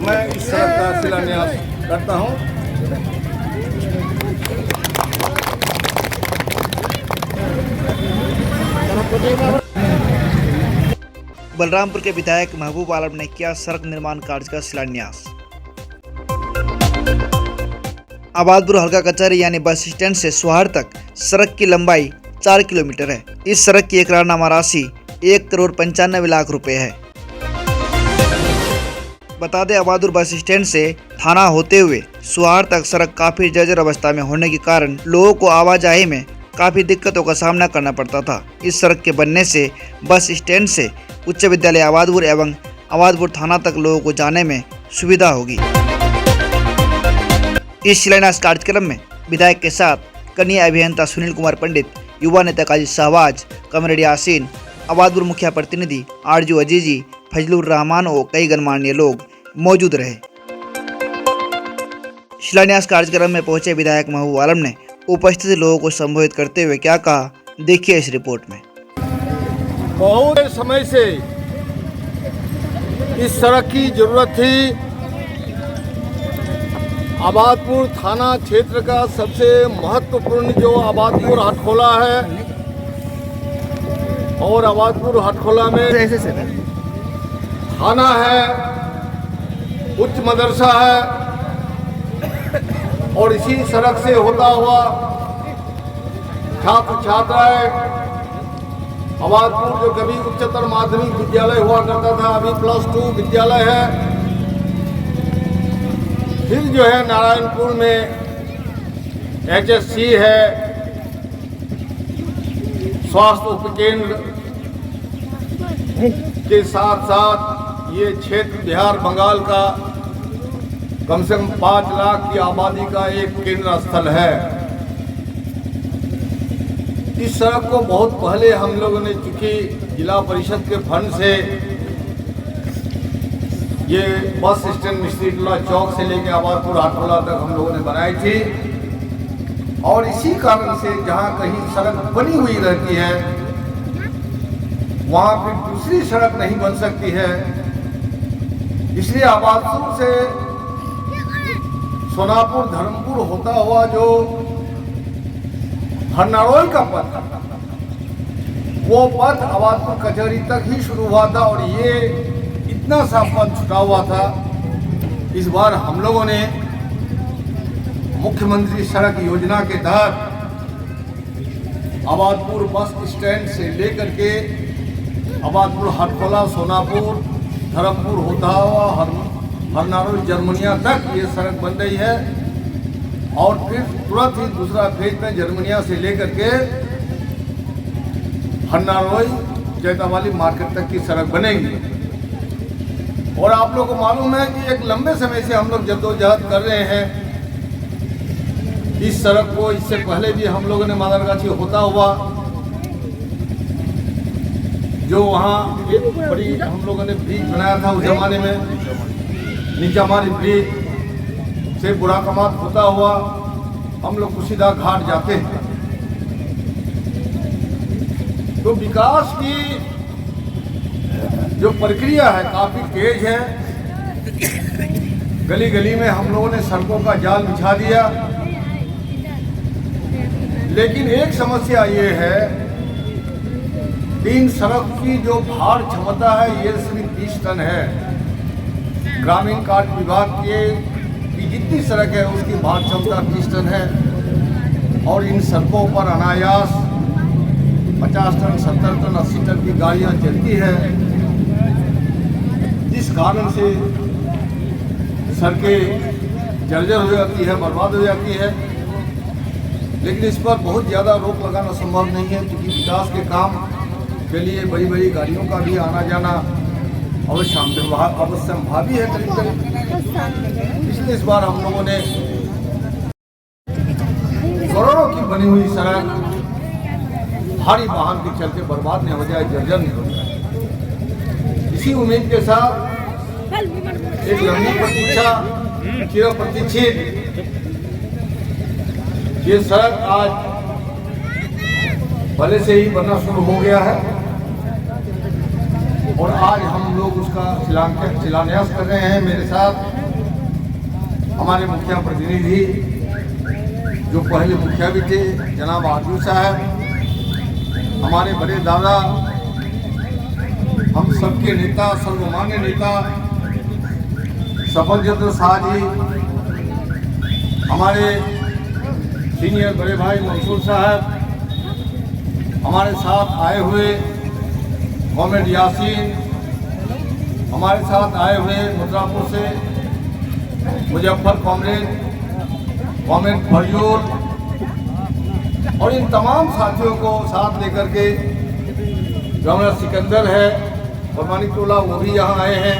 मैं इस सड़क का शिलान्यास करता हूँ। बलरामपुर के विधायक महबूब आलम ने किया सड़क निर्माण कार्य का शिलान्यास। आबादपुर हल्का कचहरी यानी बस स्टैंड से सुहार तक सड़क की लंबाई 4 किलोमीटर है। इस सड़क की एकरारनामा राशि 1,95,00,000 रुपए है। बता दें, आबादपुर बस स्टैंड से थाना होते हुए सुहार तक सड़क काफी जर्जर अवस्था में होने के कारण लोगों को आवाजाही में काफी दिक्कतों का सामना करना पड़ता था। इस सड़क के बनने से बस स्टैंड से उच्च विद्यालय आबादपुर एवं आबादपुर थाना तक लोगों को जाने में सुविधा होगी। इस शिलान्यास कार्यक्रम में विधायक के साथ कनीय अभियंता सुनील कुमार पंडित, युवा नेता काजी शाहबाज, कमरेड यासीन, आबादपुर मुखिया प्रतिनिधि आरजू अजीजी, फजलुर रहमान और कई गणमान्य लोग मौजूद रहे। शिलान्यास कार्यक्रम में पहुंचे विधायक महबूब आलम ने उपस्थित लोगों को संबोधित करते हुए क्या कहा, देखिए इस रिपोर्ट में। बहुत समय से इस सड़क की जरूरत थी। आबादपुर थाना क्षेत्र का सबसे महत्वपूर्ण जो आबादपुर हटखोला है और आबादपुर हटखोला में थाना है, उच्च मदरसा है और इसी सड़क से होता हुआ छात्र छात्राएं आबादपुर जो कभी उच्चतर माध्यमिक विद्यालय हुआ करता था, अभी +2 विद्यालय है। फिर जो है नारायणपुर में HSC है, स्वास्थ्य उपकेंद्र के साथ साथ ये क्षेत्र बिहार बंगाल का कम से कम 5 लाख की आबादी का एक केंद्र स्थल है। इस सड़क को बहुत पहले हम लोगों ने चूंकि जिला परिषद के फंड से ये बस स्टैंड मिस्त्रीटोला चौक से लेके आबादपुर हटखोला तक हम लोगों ने बनाई थी और इसी कारण से जहाँ कहीं सड़क बनी हुई रहती है वहाँ फिर दूसरी सड़क नहीं बन सकती है। इसलिए आबादपुर से सोनापुर धर्मपुर होता हुआ जो हरनारोई का पथ, वो पथ आबादपुर कचहरी तक ही शुरू हुआ था और ये इतना सा पथ छुटा हुआ था। इस बार हम लोगों ने मुख्यमंत्री सड़क योजना के तहत आबादपुर बस स्टैंड से लेकर के आबादपुर हटखोला, सोनापुर, धर्मपुर होता हुआ हरनारोई जर्मनिया तक ये सड़क बन रही है और फिर तुरंत ही दूसरा फेज में जर्मनिया से लेकर के हरनारोई जैतावाली मार्केट तक की सड़क बनेगी। और आप लोगों को मालूम है कि एक लंबे समय से हम लोग जद्दोजहद कर रहे हैं इस सड़क को। इससे पहले भी हम लोगों ने मादरगाछी होता हुआ जो वहाँ एक बड़ी हम लोगों ने ब्रिज बनाया था उस जमाने में, नीचामारी ब्रिज से बुरा कमात होता हुआ हम लोग कुशीदा घाट जाते हैं। तो विकास की जो प्रक्रिया है काफी तेज है। गली गली में हम लोगों ने सड़कों का जाल बिछा दिया, लेकिन एक समस्या ये है, 3 सड़क की जो भार क्षमता है ये सिर्फ 20 टन है। ग्रामीण कार्य विभाग की जितनी सड़क है उसकी भार क्षमता 20 टन है और इन सड़कों पर अनायास 50 टन, 70 टन, 80 टन की गाड़ियां चलती है, जिस कारण से सड़कें जर्जर हो जाती है, बर्बाद हो जाती है। लेकिन इस पर बहुत ज़्यादा रोक लगाना संभव नहीं है क्योंकि विकास के काम के लिए बड़ी बड़ी गाड़ियों का भी आना जाना अवश्यंभावी है करीब करीब। इसलिए इस बार हम लोगों ने करोड़ों की बनी हुई सड़क भारी वाहन के चलते बर्बाद नहीं हो जाए, जर्जर नहीं हो जाए, इसी उम्मीद के साथ एक लंबी प्रतीक्षा, चिर प्रतीक्षित ये सड़क आज पहले से ही बनना शुरू हो गया है और आज हम लोग उसका शिलान्यास कर रहे हैं। मेरे साथ हमारे मुखिया प्रतिनिधि जो पहले मुखिया भी थे जनाब आजू साहब, हमारे बड़े दादा, हम सबके नेता, सर्वमान्य नेता सफलचंद्र शाह जी, हमारे सीनियर बड़े भाई मंसूर साहब, हमारे साथ आए हुए कॉमरेड यासीन, हमारे साथ आए हुए मुद्रापुर से मुजफ्फर कॉमरेड फरजूल, और इन तमाम साथियों को साथ लेकर के गवर्नर सिकंदर है और मानिकटोला, वो भी यहाँ आए हैं।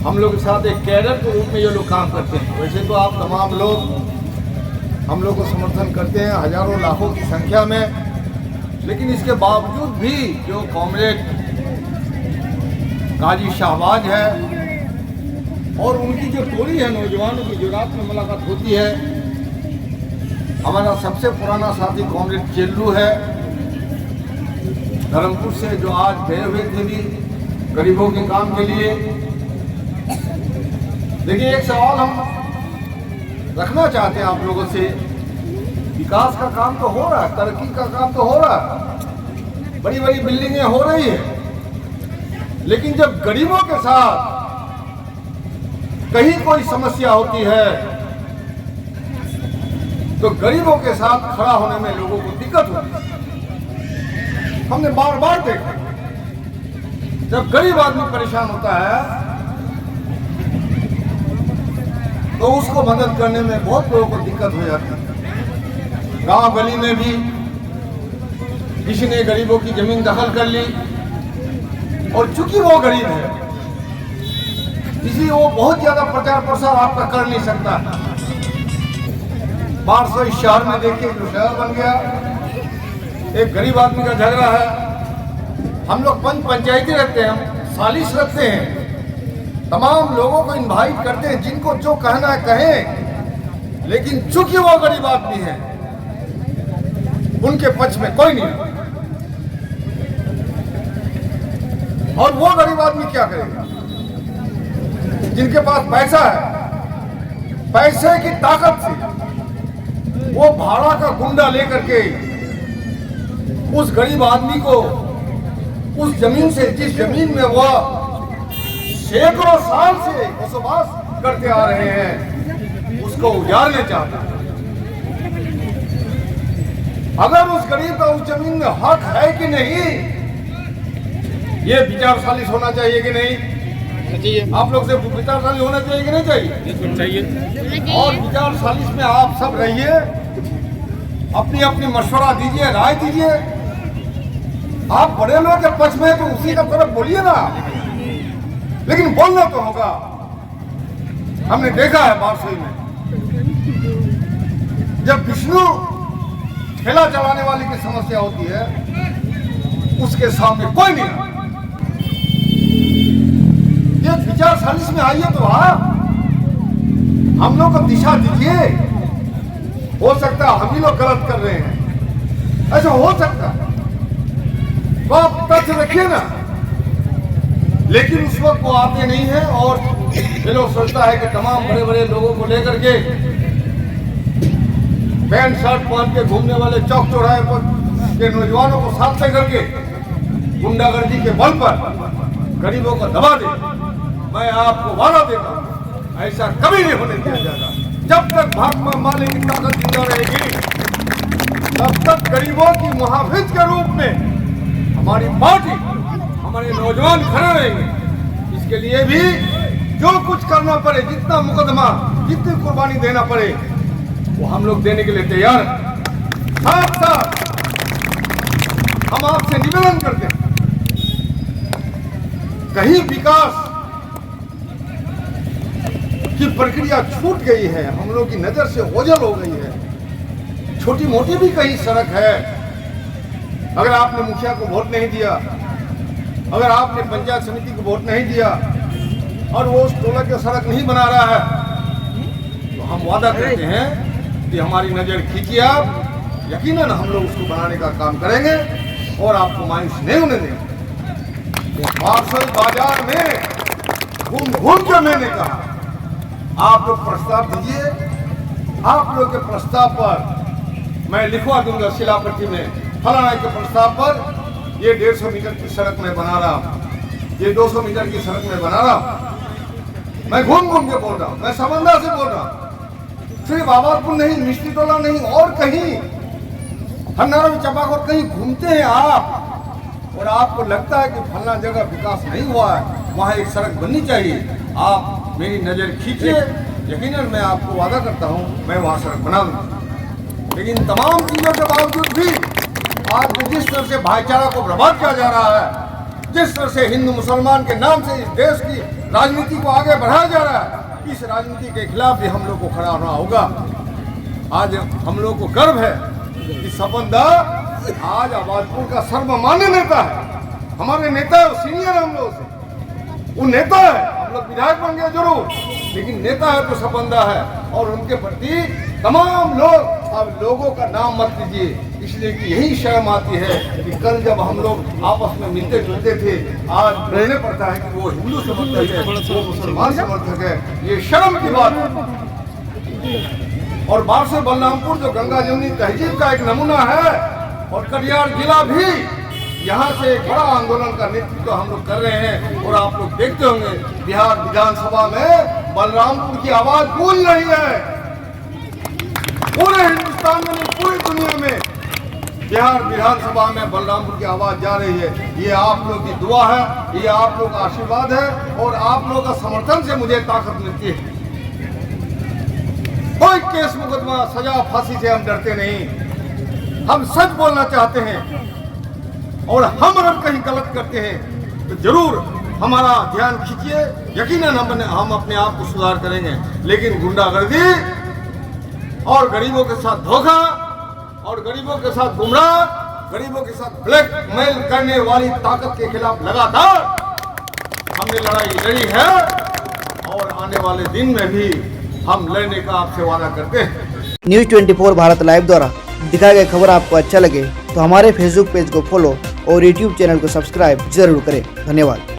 हम लोग के साथ एक कैडर के रूप में ये लोग काम करते हैं। वैसे तो आप तमाम लोग हम लोग को समर्थन करते हैं हजारों लाखों की संख्या में, लेकिन इसके बावजूद भी जो कॉमरेड काजी शाहबाज है और उनकी जो टोली है नौजवानों की, जो रात में मुलाकात होती है, हमारा सबसे पुराना साथी कॉमरेड चेल्लू है धर्मपुर से, जो आज गए हुए थे भी गरीबों के काम के लिए। देखिए, एक सवाल हम रखना चाहते हैं आप लोगों से। विकास का काम तो हो रहा है, तरक्की का काम तो हो रहा है, बड़ी बड़ी बिल्डिंगें हो रही है, लेकिन जब गरीबों के साथ कहीं कोई समस्या होती है तो गरीबों के साथ खड़ा होने में लोगों को दिक्कत होती है। हमने बार बार देखा, जब गरीब आदमी परेशान होता है तो उसको मदद करने में बहुत लोगों को दिक्कत हो जाती है। गांव गली में भी किसी ने गरीबों की जमीन दखल कर ली, और चूंकि वो गरीब है इसलिए वो बहुत ज्यादा प्रचार प्रसार आपका कर नहीं सकता। 1200 इस शहर में देखिए, जो शहर बन गया, एक गरीब आदमी का झगड़ा है। हम लोग पंचायती रखते हैं, हम सालिश रखते हैं, तमाम लोगों को इनवाइट करते हैं, जिनको जो कहना है कहें, लेकिन चूंकि वो गरीब आदमी है उनके पक्ष में कोई नहीं। और वो गरीब आदमी क्या करेगा? जिनके पास पैसा है, पैसे की ताकत से वो भाड़ा का गुंडा लेकर के उस गरीब आदमी को उस जमीन से, जिस जमीन में वो सैकड़ों साल से बसोबास करते आ रहे हैं, उसको उजाड़ने चाहता है। अगर उस गरीब का उस जमीन में हक है कि नहीं, ये विचार सालिश होना चाहिए कि नहीं? आप लोग से विचार सालिश होना चाहिए कि नहीं चाहिए? और विचार सालिश में आप सब रहिए, अपनी अपनी मशवरा दीजिए, राय दीजिए। आप बड़े लोग के पक्ष में तो उसी का तरफ बोलिए ना, लेकिन बोलना तो होगा। हमने देखा है बारसोई में, जब विष्णु ठेला चलाने वाले की समस्या होती है, उसके सामने कोई नहीं। ये विचार सालिश में आइए तो आप हम लोग को दिशा दीजिए। हो सकता है हम ही लोग गलत कर रहे हैं, ऐसा हो सकता है, तो आप तथ्य रखिए ना। लेकिन उस वक्त वो आते नहीं है, और ये लोग सोचता है कि तमाम बड़े बड़े लोगों को लेकर के, पैंट शर्ट पहन के घूमने वाले चौक चौराहे पर के नौजवानों को साथ लेकर के गुंडागर्दी के बल पर गरीबों को दबा दे। मैं आपको वादा देता हूँ, ऐसा कभी नहीं होने दिया जाएगा। जब तक भाकपा माले की ताकत जिंदा रहेगी, तब तक गरीबों की मुहाफिज के रूप में हमारी पार्टी, हमारे नौजवान खड़े रहेंगे। इसके लिए भी जो कुछ करना पड़े, जितना मुकदमा, जितनी कुर्बानी देना पड़े, वो हम लोग देने के लिए तैयार हैं। साथ साथ हम आपसे निवेदन करते हैं, कहीं विकास की प्रक्रिया छूट गई है, हम लोग की नजर से ओझल हो गई है, छोटी मोटी भी कहीं सड़क है, अगर आपने मुखिया को वोट नहीं दिया, अगर आपने पंचायत समिति को वोट नहीं दिया और वो उस टोला की सड़क नहीं बना रहा है, तो हम वादा करते हैं कि हमारी नजर खींचिए आप, यकीनन हम लोग उसको बनाने का काम करेंगे और आपको मायूस नहीं होने देंगे। बारसोई बाजार में घूम घूम के मैंने कहा आप लोग प्रस्ताव दीजिए, आप लोग के प्रस्ताव पर मैं लिखवा दूंगा शिलापट्टी में, फलाना के प्रस्ताव पर ये 150 मीटर की सड़क में बना रहा हूं, ये 200 मीटर की सड़क में बना रहा हूं। मैं घूम घूम के बोल रहा हूं, मैं समंदा से बोल रहा हूं, सिर्फ आबादपुर नहीं, मिस्टी टोला नहीं, और कहीं हन्नारा में चपाकोर कहीं घूमते हैं आप और आपको लगता है कि फलना जगह विकास नहीं हुआ है, वहाँ एक सड़क बननी चाहिए, आप मेरी नज़र खींचिए, यकीनन मैं आपको वादा करता हूँ मैं वहाँ सड़क बना दूँ। लेकिन तमाम चीज़ों के बावजूद भी आज जिस तरह से भाईचारा को बर्बाद किया जा रहा है, जिस तरह से हिंदू मुसलमान के नाम से इस देश की राजनीति को आगे बढ़ाया जा रहा है, इस राजनीति के खिलाफ भी हम लोग को खड़ा होना होगा। आज हम लोग को गर्व है कि सपन दा आज आबादपुर का सर्वमान्य नेता है, हमारे नेता है, सीनियर है हम लोग से, वो नेता है, हम लोग विधायक बन गए जरूर, लेकिन नेता है तो सपन दा है। और उनके प्रति तमाम लोग, अब लोगों का नाम मत लीजिए, इसलिए कि यही शर्म आती है कि कल जब हम लोग आपस में मिलते जुलते थे, आज कहने पड़ता है कि वो हिंदू समर्थक है, वो मुसलमान समर्थक है, ये शर्म की बात है। और बाहर से बलरामपुर जो गंगा जमुनी तहजीब का एक नमूना है, और कटिहार जिला भी यहाँ से एक बड़ा आंदोलन का नेतृत्व हम लोग कर रहे हैं। और आप लोग देखते होंगे बिहार विधानसभा में बलरामपुर की आवाज गूंज रही है, पूरे हिंदुस्तान में नहीं, पूरी दुनिया में बिहार विधानसभा में बलरामपुर की आवाज जा रही है। ये आप लोग की दुआ है, ये आप लोग का आशीर्वाद है, और आप लोग का समर्थन से मुझे ताकत मिलती है। कोई केस मुकदमा सजा फांसी से हम डरते नहीं, हम सच बोलना चाहते हैं, और हम अगर कहीं गलत करते हैं तो जरूर हमारा ध्यान खींचिए, यकीनन हम अपने आप को सुधार करेंगे। लेकिन गुंडागर्दी और गरीबों के साथ धोखा और गरीबों के साथ गुमराह, गरीबों के साथ ब्लैकमेल करने वाली ताकत के खिलाफ लगातार हमने लड़ाई लड़ी है, और आने वाले दिन में भी हम लड़ने का आपसे वादा करते हैं। न्यूज़ 24 भारत लाइव द्वारा दिखाई गई खबर आपको अच्छा लगे तो हमारे फेसबुक पेज को फॉलो और यूट्यूब चैनल को सब्सक्राइब जरूर करें। धन्यवाद।